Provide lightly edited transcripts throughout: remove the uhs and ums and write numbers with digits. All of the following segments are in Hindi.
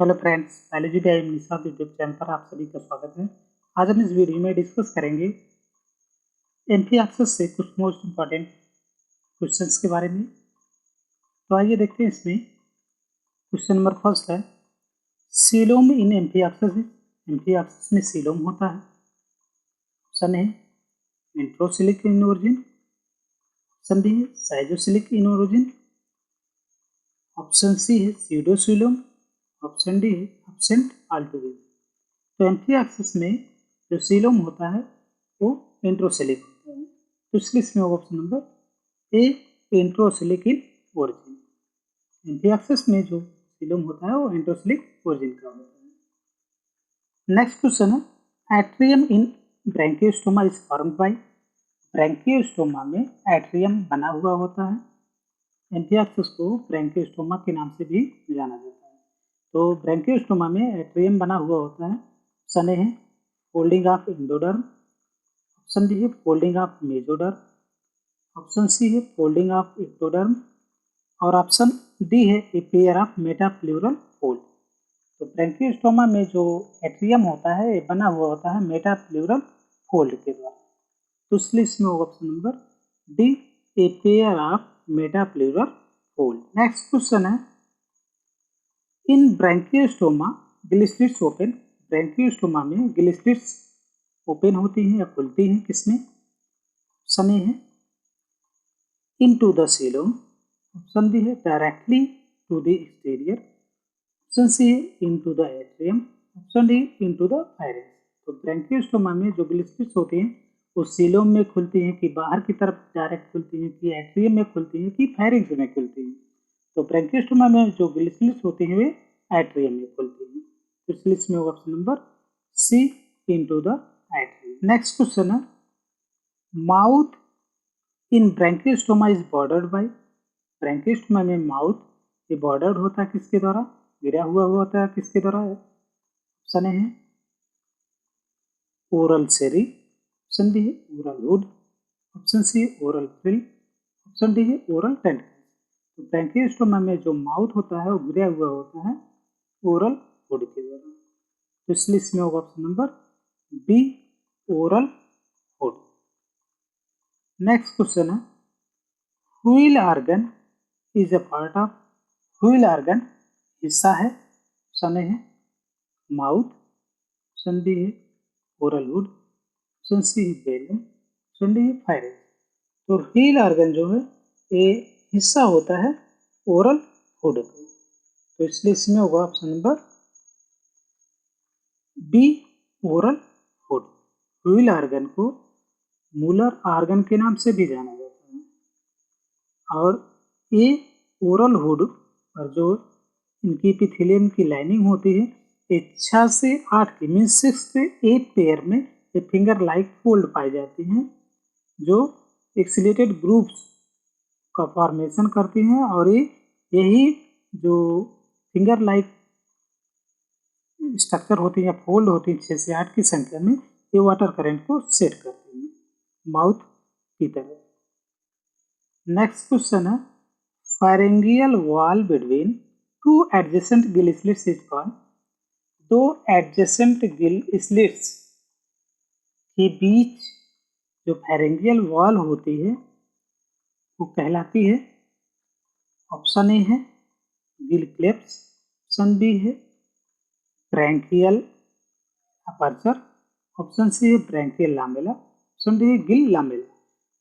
Hello friends, biology by Nishant YouTube channel पर आप सभी का स्वागत है। आज हम इस वीडियो में डिस्कस करेंगे एम्फिएक्सिस से कुछ मोस्ट इम्पॉर्टेंट क्वेश्चंस के बारे में। तो आइए देखते हैं इसमें। क्वेश्चन नंबर फर्स्ट है, सीलोम इन एम्फिएक्सिस। एम्फिएक्सिस में सीलोम होता है। Option A enterocoelic in origin, option B है schizocoelic in origin, option C है स्यूडोसीलोम, ऑप्शन डी है एब्सेंट ऑलटुगेदर। तो एम्फिएक्सिस में जो सीलोम होता है वो इंट्रोसिलिक होता है। तो इसलिए इसमें option number A enterocoelic in origin. Amphioxus में जो सीलोम होता है वो इंट्रोसिलिक ओरिजिन का होता है। नेक्स्ट क्वेश्चन है, atrium in branchiostoma is formed by. Branchiostoma में एट्रियम बना हुआ होता है। एम्फिएक्सिस को ब्रैंकियोस्टोमा के नाम से भी जाना जाता है। तो ब्रैंकियोस्टोमा में एट्रियम बना हुआ होता है। ऑप्शन ए है folding of endoderm, option B है folding of mesoderm, option C है फोल्डिंग ऑफ एक्टोडर्म और ऑप्शन डी है a pair of metapleural fold. तो ब्रैंकियोस्टोमा में जो एट्रियम होता है ये बना हुआ होता है मेटाप्लूरल फोल्ड के द्वारा। तो इसलिए इसमें option number D a pair of metapleural fold. Next question है, in branchiostoma gill slits open. Branchiostoma में गिल स्लिट्स ओपन होती हैं या खुलती हैं किसमें? ऑप्शन ए है into the coelom, option B है directly to the exterior, option C है into the atrium, option D into the pharynx. तो ब्रैंकियोस्टोमा में जो गिल स्लिट्स होती हैं वो सीलोम में खुलती हैं कि बाहर की तरफ डायरेक्ट खुलती हैं कि एट्रियम में खुलती हैं कि फायरिंग्स में खुलती हैं। तो ब्रैंकियोस्टोमा में जो गिल स्लिट्स होती हैं वे एट्रियम में खुलती हैं। तो इसलिए इसमें option number C into the atrium. Next question है, mouth in branchiostoma is bordered by. Branchiostoma में माउथ ये बॉर्डर्ड होता है किसके द्वारा? घिरा हुआ होता है किसके द्वारा? ऑप्शन ए है ओरल सेरी, ऑप्शन बी है ओरल वुड, ऑप्शन सी है ओरल फ्रिल, ऑप्शन डी है ओरल टेंटिकल। तो ब्रैंकियोस्टोमा में जो माउथ होता है वो घिरा हुआ होता है ओरल वुड के द्वारा। तो इसलिए इसमें होगा option number B oral hood. Next question है, wheel organ is a part of. Wheel organ हिस्सा है। ऑप्शन ए है माउथ, ऑप्शन बी है ओरल वुड, ऑप्शन सी है बेलम, ऑप्शन डी है फायरिंग। तो व्हील ऑर्गन जो है ये हिस्सा होता है ओरल वुड का। तो इसलिए इसमें होगा option number B oral would. Wheel organ को मूलर ऑर्गन के नाम से भी जाना जाता है। और ये ओरल वुड और जो इनकी एपिथेलियम की लाइनिंग होती है ये 6 से 8 की मीन 6 से 8 पेयर में ये फिंगर लाइक फोल्ड पाई जाती हैं जो एक्सिलेटेड ग्रुप्स का फॉर्मेशन करती हैं। और ये यही जो फिंगर लाइक स्ट्रक्चर होती है या फोल्ड होती है 6 से 8 की संख्या में, ये वाटर करंट को सेट करती हैं माउथ की तरह। नेक्स्ट क्वेश्चन है, pharyngeal wall between two adjacent gill slits is called. दो एडजेसेंट गिल स्लिट्स के बीच जो फायरिंगियल वॉल होती है वो कहलाती है। ऑप्शन ए है गिल क्लेप्स, ऑप्शन बी है ब्रैंकियल अपर्चर, ऑप्शन सी है ब्रैंकियल लामेला, ऑप्शन डी है गिल लामेला।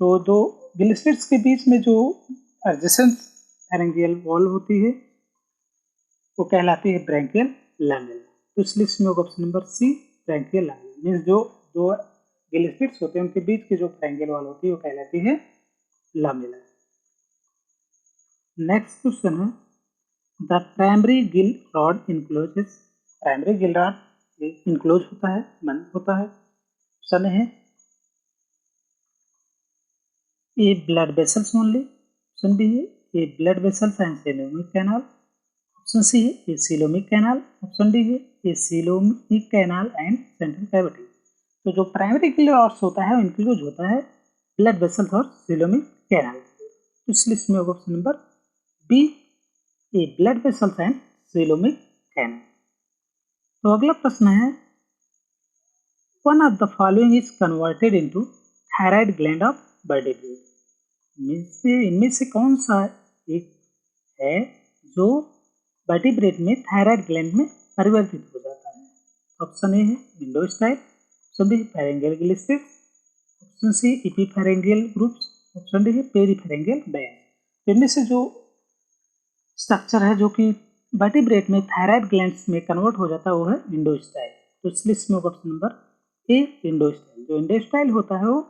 तो दो गिल स्लिट्स के बीच में जो एडजेसेंट फायरिंगियल वॉल होती है वो कहलाती है ब्रैंकियल लामेला। तो इस लिस्ट में होगा option number C branchial lamella. Means जो दो गिल स्लिट्स होते हैं उनके बीच की जो फायरिंगियल वॉल होती है वो कहलाती है लामेला। नेक्स्ट क्वेश्चन है, the primary gill rod encloses. Primary gill rod enclose होता है, बंद होता है। ऑप्शन है ए blood vessels only, option B है ए blood vessels and coelomic canal, option C है a coelomic canal, option D है a coelomic canal and central cavity. तो जो प्राइमरी गिल रॉड्स होता है वो इंक्लूड होता है ब्लड वेसल्स और सीलोमिक कैनाल। तो इस लिस्ट में होगा option number B A blood vessels and coelomic canal. तो अगला प्रश्न है, one of the following is converted into thyroid gland of vertebrate. इनमें से कौन सा एक है जो वर्टिब्रेट में थायराइड ग्लैंड में परिवर्तित हो जाता है? ऑप्शन ए है endostyle, option B pharyngeal gill slits, option C epipharyngeal grooves, option D है पेरीफेरेंजियल बैंड। इनमें से जो स्ट्रक्चर है जो कि वर्टिब्रेट में थायराइड ग्लैंड्स में कन्वर्ट हो जाता है वो है इंडोस्टाइल। तो इसलिए इसमें होगा ऑप्शन नंबर ए इंडोस्टाइल। जो इंडोस्टाइल होता है वो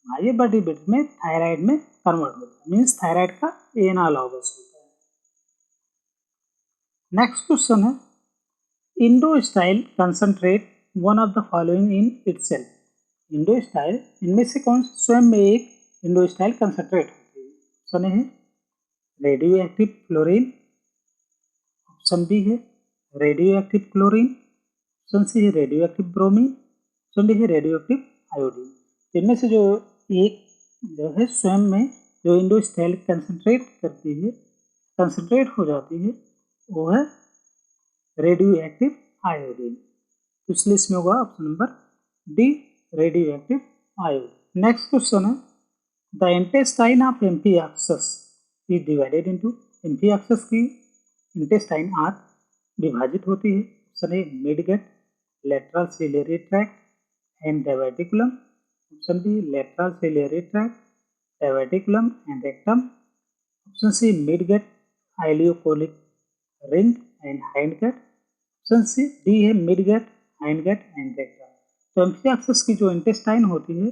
हमारे वर्टिब्रेट में थायराइड में कन्वर्ट होता है, मीन्स थायराइड का एनालॉगस होता है। नेक्स्ट क्वेश्चन है, endostyle concentrate one of the following in itself. Endostyle इनमें से कौन स्वयं में एक इंडोस्टाइल कंसंट्रेट होती है? ऑप्शन है radioactive fluorine, option B है radioactive chlorine, option C है radioactive bromine, option D है रेडियो एक्टिव आयोडीन। इनमें से जो एक जो है स्वयं में जो इंडोस्टाइल कंसंट्रेट करती है, कंसंट्रेट हो जाती है, वो है रेडियो एक्टिव आयोडीन। इसलिए इसमें होगा option number D radioactive iodine. Next question है, the intestine of amphioxus is divided into. Amphioxus की इंटेस्टाइन आंत विभाजित होती है। Option A midgut, lateral ciliary tract and diverticulum, option B lateral ciliary tract, diverticulum and rectum, option C midgut, ileocolic ring and hindgut, option C D है मिडगट, हाइंडगट एंड रेक्टम। तो एम्फियाक्सस की जो इंटेस्टाइन होती है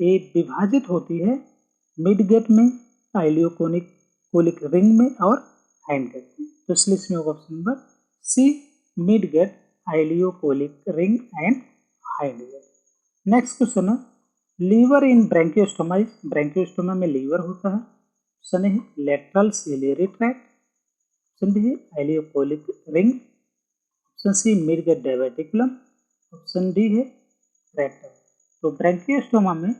ये विभाजित होती है मिडगट में, आइलियोकोलिक रिंग में और हाइंडगट में। तो इसलिए इसमें होगा option number C midgut, ileocolic ring and hindgut. Next question है, लीवर इन ब्रैंकियोस्टोमा। ब्रैंकियोस्टोमा में लीवर होता है। ऑप्शन है lateral ciliary tract, option B है ileocolic ring, option C midgut diverticulum, option D है रेक्टम। तो ब्रैंकियोस्टोमा में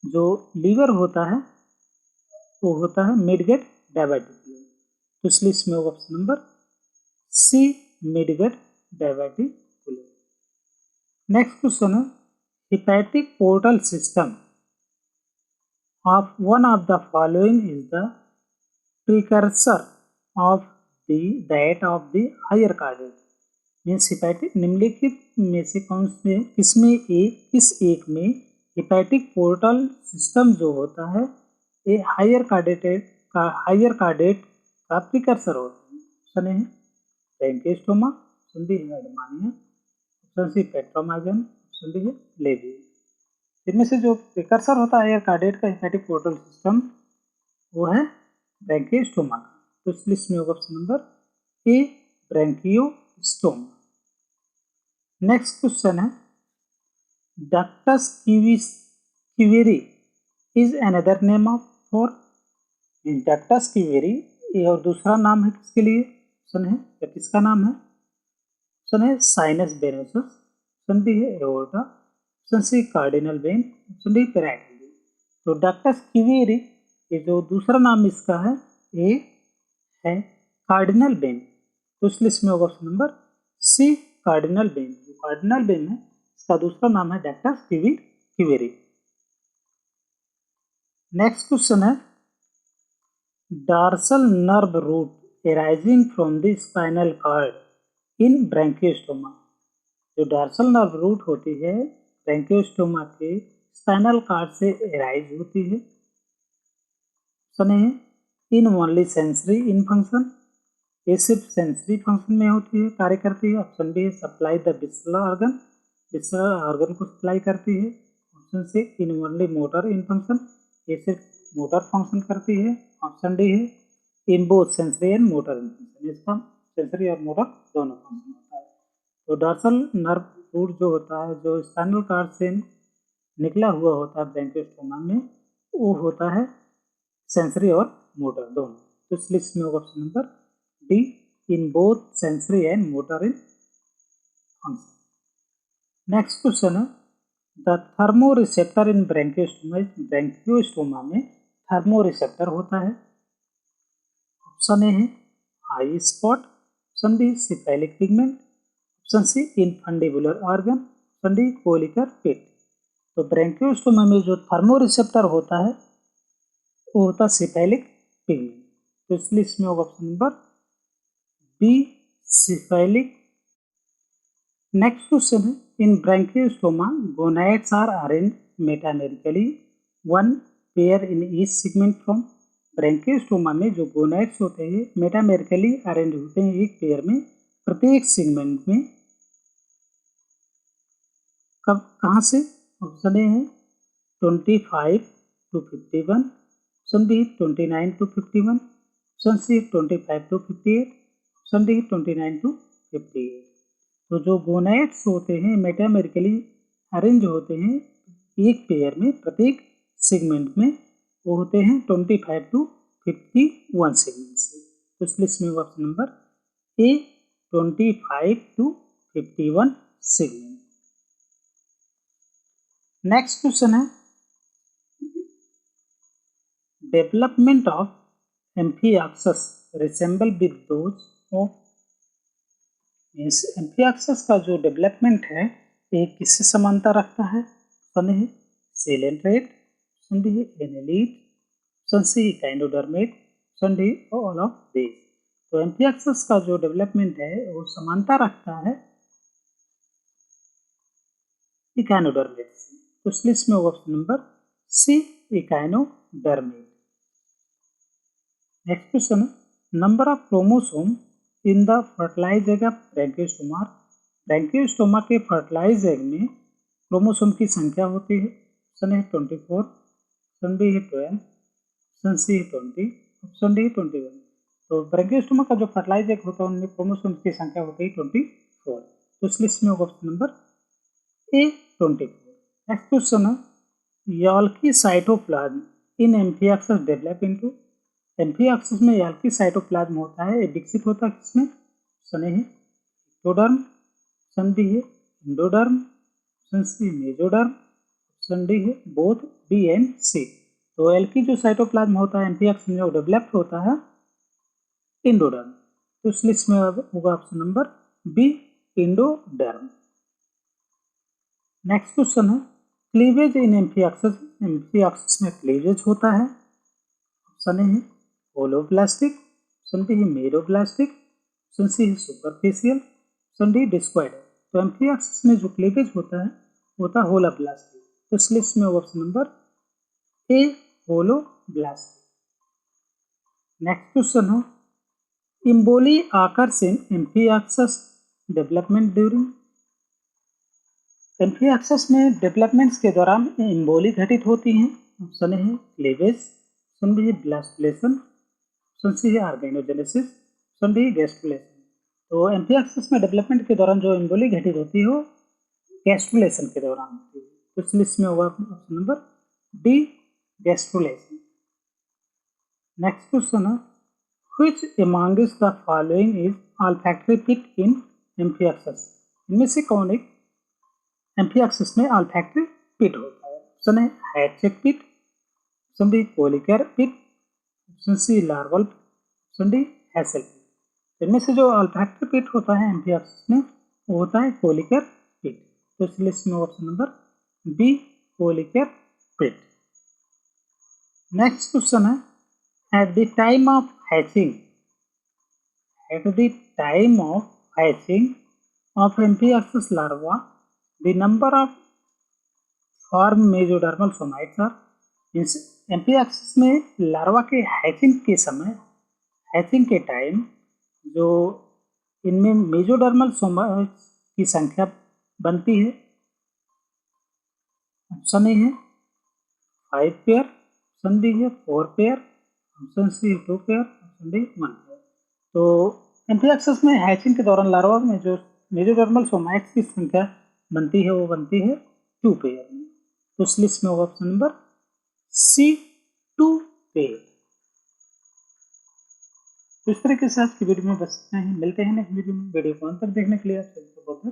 जो लीवर होता है वो होता है मिडगट डायवर्टिकुलम। तो इसलिए इसमें होगा option number C midgut diverticulum. Next question है, hepatic portal system of one of the following is the precursor of the that of the higher cardiac. Means hepatic निम्नलिखित में से कौन से किस एक में हेपेटिक पोर्टल सिस्टम जो होता है ये हायर कार्डेट का प्रिकर्सर होता है? ऑप्शन है ब्रैंकियोस्टोमा, ऑप्शन बी है herdmania, option C petromyzon, option D है लेबी। इनमें से जो प्रिकर्सर होता है हायर कार्डेट का हेपेटिक पोर्टल सिस्टम वो है ब्रैंकियोस्टोमा। तो इस लिस्ट में होगा option number A branchiostoma. Next question है, ductus cuvieri is another name of for. Ductus cuvieri ये और दूसरा नाम है किसके लिए? ऑप्शन है या किसका नाम है? ऑप्शन है साइनस वेनोसस, ऑप्शन बी है aorta, option C cardinal vein, option D parietal vein. तो डक्टस क्यूवेरी ये जो दूसरा नाम इसका है ये है कार्डिनल वेन। तो इस लिस्ट में होगा option number C cardinal vein. जो कार्डिनल वेन है इसका दूसरा नाम है डक्टस क्यूवेरी। नेक्स्ट क्वेश्चन है, dorsal nerve root arising from the spinal cord in branchiostoma. जो डॉर्सल नर्व रूट होती है ब्रैंकियोस्टोमा के स्पाइनल कार्ड से एराइज होती है। ऑप्शन है in only sensory in function, ये सिर्फ सेंसरी फंक्शन में होती है, कार्य करती है। ऑप्शन बी है supply the visceral organ, visceral organ को सप्लाई करती है। Option C in only motor in function, ये सिर्फ मोटर फंक्शन करती है। ऑप्शन डी है in both sensory and motor in function, इसका सेंसरी और मोटर दोनों फंक्शन होता है। तो डॉर्सल नर्व रूट जो होता है जो स्पाइनल कार्ड से निकला हुआ होता है ब्रैंकियोस्टोमा में वो होता है सेंसरी और मोटर दोनों। तो इस लिस्ट में होगा option number D in both sensory and motor in function. Next question है, the thermoreceptor in branchiostoma. Branchiostoma में थर्मो रिसेप्टर होता है। ऑप्शन ए है eye spot, option B cephalic pigment, option C infundibular organ, option D Kolliker pit. तो ब्रैंकियोस्टोमा में जो थर्मोरिसेप्टर होता है वो होता है सिफेलिक पिगमेंट। तो इसलिए इसमें होगा option number B cephalic. Next question है, in branchiostoma gonads are arrange metamerically one pair in each segment from. Branchiostoma में जो गोनाड्स होते हैं मेटामेरिकली अरेंज होते हैं एक पेयर में प्रत्येक सेगमेंट में। कब कहाँ से? ऑप्शन ए है 25 to 51, option B 29 to 51, option C 25 to 58, option D 29 to 58। तो जो गोनाड्स होते हैं मेटामेरिकली अरेंज होते हैं एक पेयर में प्रत्येक सेगमेंट में, वो होते हैं 25 to 51 सेगमेंट से। तो इस लिस्ट में option number A 25 to 51 segment. Next question है, development of amphioxus resemble with those of. Means amphioxus का जो डेवलपमेंट है ये किससे समानता रखता है? ऑप्शन है coelenterate, option D annelid, option C echinoderm, option D all of these. तो एम्फियाक्सस का जो डेवलपमेंट है वो समानता रखता है इकाइनोडर्मेट से। तो इस लिस्ट में होगा option number C echinoderm. Next question है, number of chromosome in the fertilize egg of branchiostoma. Branchiostoma के फर्टिलाइज एग में क्रोमोसोम की संख्या होती है। ऑप्शन है 24, ऑप्शन बी है 12, ऑप्शन सी है 20, ऑप्शन डी 21। तो ब्रैंकियोस्टोमा का जो फर्टिलाइज एग होता है उनमें क्रोमोसोम की संख्या होती है 24। तो इस लिस्ट में होगा ऑप्शन नंबर ए 24। नेक्स्ट क्वेश्चन है, याल्की साइटोप्लाज्म इन एम्फियाक्सस डेवलप इनटू। एम्फियाक्सस में याल्की साइटोप्लाज्म होता है, ये विकसित होता है किसमें? ऑप्शन ए है एक्टोडर्म, ऑप्शन बी है endoderm, option C mesoderm, option D है बोथ बी एंड सी। तो याल्की जो साइटोप्लाज्म होता है एम्फियाक्सस में वो डेवलप होता है एंडोडर्म। तो इस लिस्ट में होगा option number B endoderm. Next question है, क्लीवेज इन एम्फियाक्सस। एम्फियाक्सस में क्लीवेज होता है। ऑप्शन ए है होलोब्लास्टिक, ऑप्शन बी है मेरोब्लास्टिक, ऑप्शन सी है सुपरफिशियल, ऑप्शन डी डिस्क्वाइड। तो एम्फियाक्सस में जो क्लीवेज होता है होलोब्लास्टिक। तो इस लिस्ट में ऑप्शन नंबर ए होलोब्लास्टिक। नेक्स्ट क्वेश्चन है, इम्बोली आकर्स इन एम्फियाक्सस डेवलपमेंट ड्यूरिंग। एम्फियाक्सस में डेवलपमेंट्स के दौरान इम्बोली घटित होती हैं। ऑप्शन है क्लीवेज, ऑप्शन बी है ब्लास्टुलेशन, ऑप्शन सी है ऑर्गेनोजेनेसिस, ऑप्शन डी गैस्ट्रुलेशन। तो एम्फियाक्सस में डेवलपमेंट के दौरान जो इम्बोली घटित होती है वो गैस्ट्रुलेशन के दौरान होती है। तो इस लिस्ट में होगा option number D gastrulation. Next question है, which amongst the following is olfactory pit in amphioxus. इनमें से कौन एक एम्फियाक्सस में ऑल्फैक्टरी पिट होता है? ऑप्शन है Hatschek pit, option B Kolliker pit, option C larval, option D Hassall pit. इनमें से जो ऑल्फैक्टरी पिट होता है एम्फियाक्सस में वो होता है कोलिकर पिट। तो इस लिस्ट में option number B Kolliker pit. Next question है, at the time of hatching, at the time of hatching of amphioxus larva the number of form mesodermal somites are। Means amphioxus में लार्वा के हैचिंग के समय, हैचिंग के टाइम जो इनमें मेजोडर्मल सोमाइट्स की संख्या बनती है। ऑप्शन ए है 5 पेयर, ऑप्शन बी है 4 पेयर, ऑप्शन सी है 2 पेयर, ऑप्शन डी 1 पेयर। तो एम्फियाक्सस में हैचिंग के दौरान लार्वा में जो मेजोडर्मल सोमाइट्स की संख्या बनती है वो बनती है 2 पेयर में। तो इस लिस्ट में होगा ऑप्शन नंबर सी 2 पेयर। तो इस तरीके से आज की वीडियो में बस इतना ही। मिलते हैं नेक्स्ट वीडियो में। वीडियो को अंत तक देखने के लिए आप सभी को बहुत